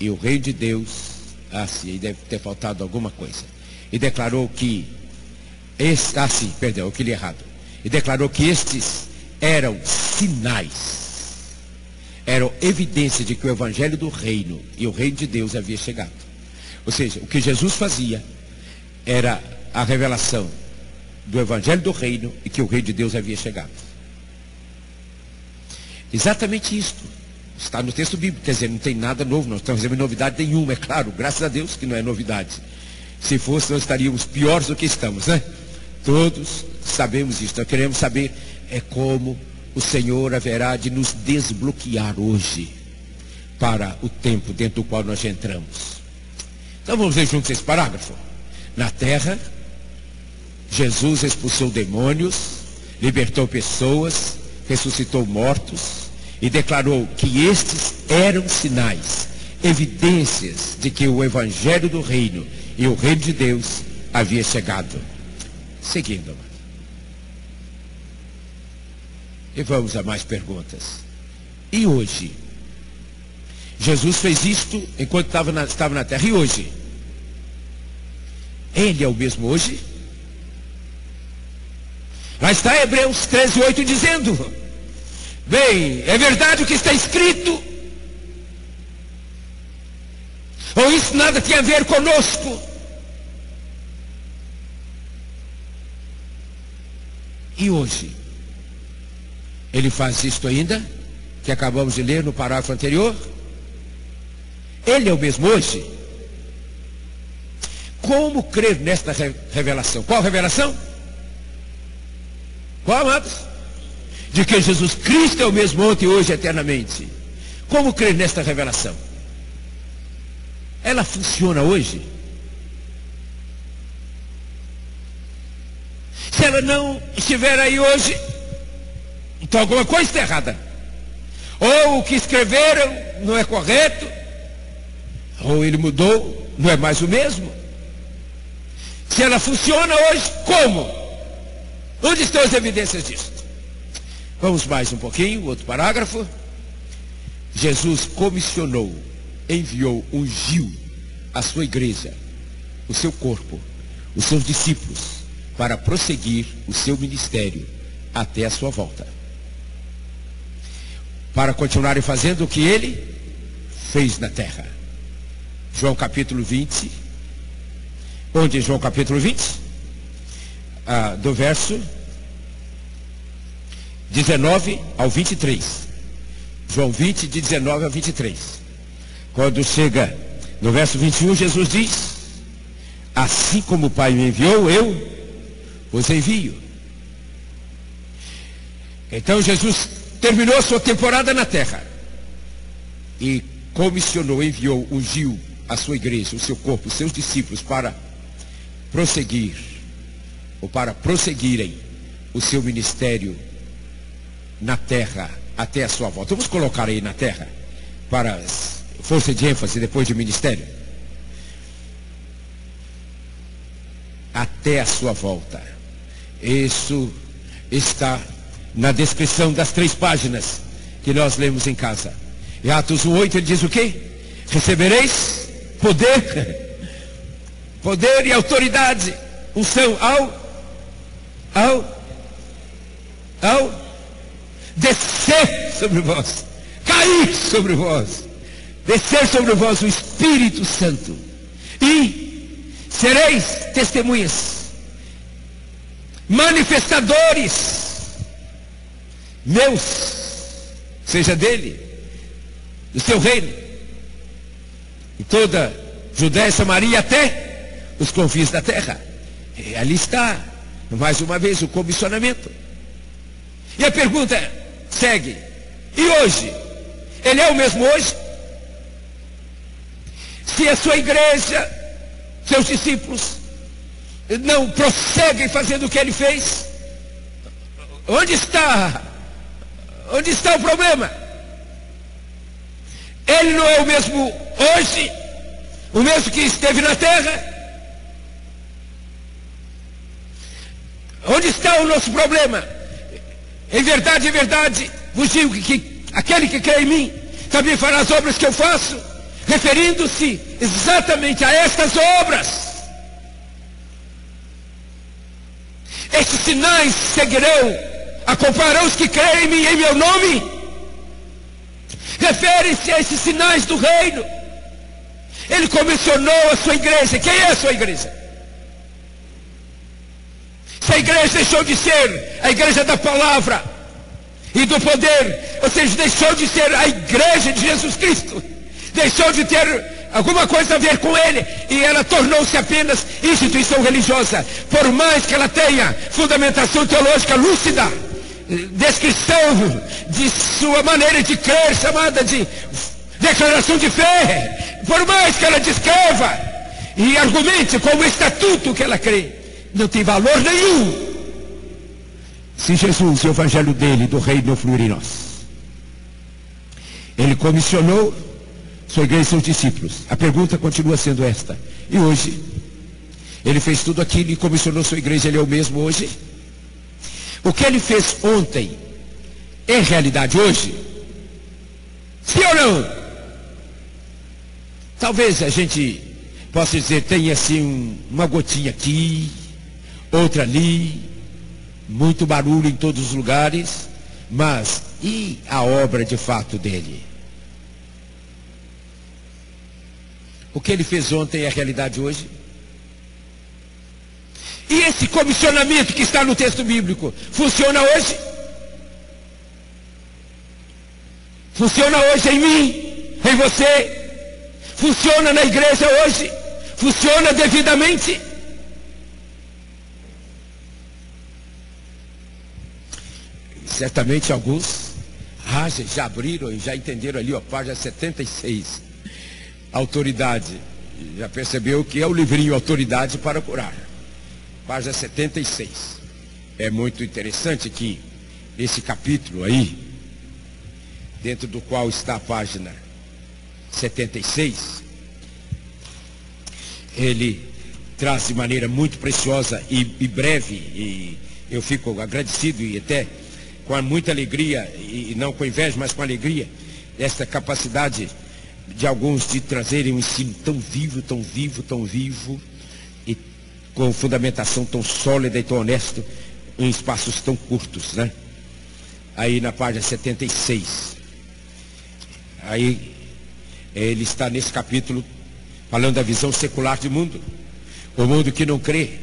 e o reino de Deus, assim, deve ter faltado alguma coisa. E declarou que, eu li errado. E declarou que estes eram sinais, eram evidência de que o evangelho do reino e o reino de Deus havia chegado. Ou seja, o que Jesus fazia era a revelação do evangelho do reino e que o reino de Deus havia chegado. Exatamente isto está no texto bíblico. Quer dizer, não tem nada novo, não estamos fazendo novidade nenhuma, é claro, graças a Deus que não é novidade. Se fosse, nós estaríamos piores do que estamos, né? Todos sabemos isso. Nós queremos saber como o Senhor haverá de nos desbloquear hoje para o tempo dentro do qual nós entramos. Então vamos ver juntos esse parágrafo. Na terra, Jesus expulsou demônios, libertou pessoas, ressuscitou mortos e declarou que estes eram sinais, evidências de que o evangelho do reino e o reino de Deus havia chegado. Seguindo, amado. E vamos a mais perguntas. E hoje? Jesus fez isto enquanto estava na terra. E hoje? Ele é o mesmo hoje? Lá está Hebreus 13:8 dizendo: bem, é verdade o que está escrito? Ou isso nada tem a ver conosco? E hoje? Ele faz isto ainda, que acabamos de ler no parágrafo anterior? Ele é o mesmo hoje? Como crer nesta revelação? Qual revelação? Qual, amados? De que Jesus Cristo é o mesmo ontem, hoje e eternamente. Como crer nesta revelação? Ela funciona hoje? Se ela não estiver aí hoje, então alguma coisa está errada. Ou o que escreveram não é correto, ou ele mudou, não é mais o mesmo. Se ela funciona hoje, como? Onde estão as evidências disso? Vamos mais um pouquinho, outro parágrafo. Jesus comissionou, enviou, ungiu a sua igreja, o seu corpo, os seus discípulos, para prosseguir o seu ministério até a sua volta. Para continuarem fazendo o que ele fez na terra. João capítulo 20. Onde João capítulo 20? Do verso 19 ao 23. João 20, de 19 ao 23. Quando chega no verso 21, Jesus diz: assim como o Pai me enviou, eu os envio. Então Jesus terminou a sua temporada na terra e comissionou, enviou, ungiu a sua igreja, o seu corpo, os seus discípulos para prosseguir, ou para prosseguirem o seu ministério na terra até a sua volta. Vamos colocar aí na terra para força de ênfase depois de ministério. Até a sua volta. Isso está na descrição das 3 páginas que nós lemos em casa. Em Atos 1:8 ele diz o quê? Recebereis poder, poder e autoridade, unção ao descer sobre vós, cair sobre vós, descer sobre vós o Espírito Santo, e sereis testemunhas, manifestadores meus, seja dele, do seu reino, em toda Judéia e Samaria até os confins da terra. E ali está, mais uma vez, o comissionamento. E a pergunta segue: e hoje? Ele é o mesmo hoje? Se a sua igreja, seus discípulos, não prosseguem fazendo o que ele fez, onde está o problema? Ele não é o mesmo hoje, o mesmo que esteve na terra? Onde está o nosso problema? Em verdade, vos digo que aquele que crê em mim também fará as obras que eu faço, referindo-se exatamente a estas obras. Estes sinais seguirão, acompanharão os que creem em meu nome. Refere-se a esses sinais do reino. Ele comissionou a sua igreja. Quem é a sua igreja? Se a igreja deixou de ser a igreja da palavra e do poder, ou seja, deixou de ser a igreja de Jesus Cristo, deixou de ter alguma coisa a ver com ele, e ela tornou-se apenas instituição religiosa, por mais que ela tenha fundamentação teológica lúcida, descrição de sua maneira de crer, chamada de declaração de fé, por mais que ela descreva e argumente como estatuto que ela crê, não tem valor nenhum se Jesus e o evangelho dele, do reino, não fluir em nós. Ele comissionou sua igreja e seus discípulos. A pergunta continua sendo esta: e hoje? Ele fez tudo aquilo e comissionou sua igreja. Ele é o mesmo hoje? O que ele fez ontem é realidade hoje? Sim ou não? Talvez a gente possa dizer, tem assim uma gotinha aqui, outra ali, muito barulho em todos os lugares, mas e a obra de fato dele? O que ele fez ontem é a realidade hoje? E esse comissionamento que está no texto bíblico, funciona hoje? Funciona hoje em mim, em você? Funciona na igreja hoje? Funciona devidamente? Certamente alguns já abriram e já entenderam ali, página 76. Autoridade. Já percebeu que é o livrinho Autoridade para Curar. Página 76. É muito interessante que esse capítulo aí, dentro do qual está a página 76, ele traz de maneira muito preciosa e breve, e eu fico agradecido e até com muita alegria, e não com inveja, mas com alegria, esta capacidade de alguns de trazerem um ensino tão vivo, tão vivo, tão vivo, e com fundamentação tão sólida e tão honesta, em espaços tão curtos, né? Aí na página 76, aí ele está nesse capítulo falando da visão secular do mundo, o mundo que não crê,